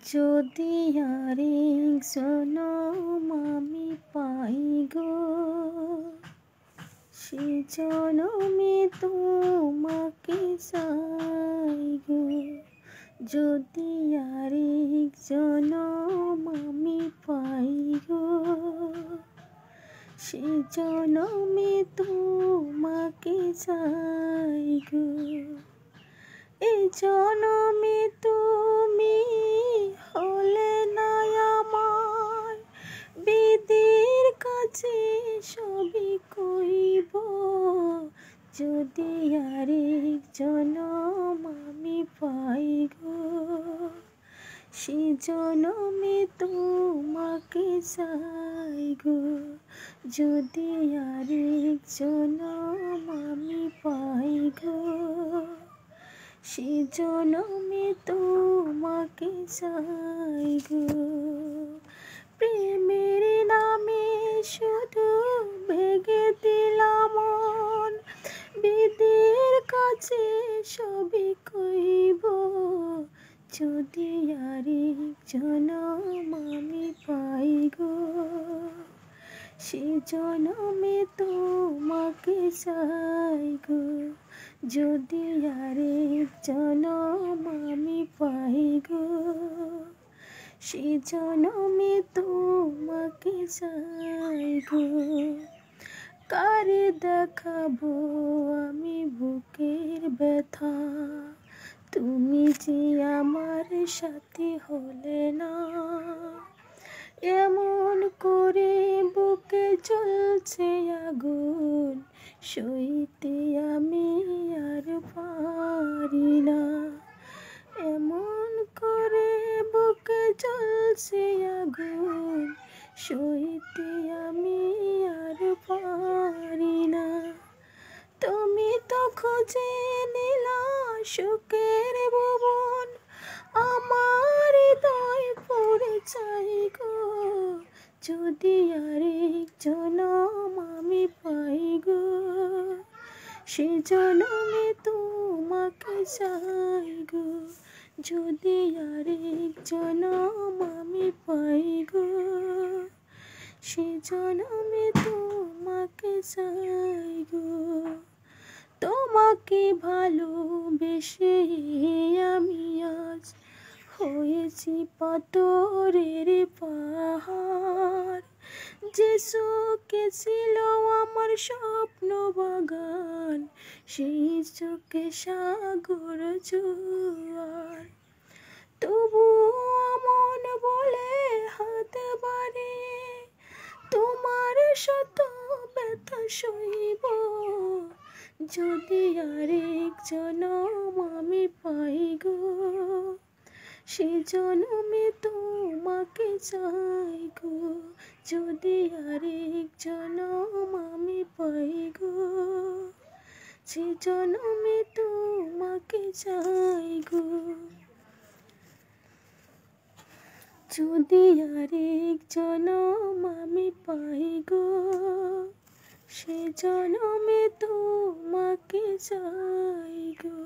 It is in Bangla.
যদি আরেক জনম আমি পাই গো, সে জনমে তোমাকে চাই গো। যদি আরেক জনম আমি পাই গো, সে জনমে তোমাকে চাই গো। এ জনমে তুমি হলে না আমার, বিধির কাছে সবই কইব। যদি আরেক জনম আমি পাই গো, সে জনমে তোমাকে চাই গো। যদি আরেক জনম আমি পাই গো, সে জনমে তোমাকে চাই গো। প্রেমের নামে শুধু ভেঙে দিলাম মন, বিধির কাছে সবই কইব। যদি আরেক জনম আমি পাই গো, সে জনমে তোমাকে চাই গো। যদি আরেক জনম আমি পাই গো, সে জনমে তোমাকে চাই গো। কারে দেখাবো আমি বুকের ব্যথা, তুমি যে আমার সাথে হলে না। এমন করে বুকে জ্বলছে আগুন, সইতে আমি আর পারি না। এমন করে বুকে জ্বলছে আগুন, সইতে আমি আর পারি না। তুমি তো খুঁজে নিলা সুখের ভুবন, আমার হৃদয় পড়ে চাই গো। যদি আরেক জনম আমি পাই গো, সে জনমে তোমাকে চাই গো। যদি আরেক জনম আমি পাই গো, সে জনমে তোমাকে চাই গো। তোমাকে ভালোবেসে আমি আজ হয়েছি পাথরের পাহাড়। যে চোখে ছিল আমার স্বপ্ন বাগান, সেই চোখে সাগর জোয়ার। তবু মন বলে হাত বাড়িয়ে তোমার শত ব্যথা সইব। যদি আরেক জনম আমি পাই গো, সে জনমে তোমাকে চাই গো। যদি আরেক জনম আমি পাই গো, সে জনমে তোমাকে চাই গো। যদি আরেক জনম আমি পাই গো, সে জনমে তোমাকে চাই গো।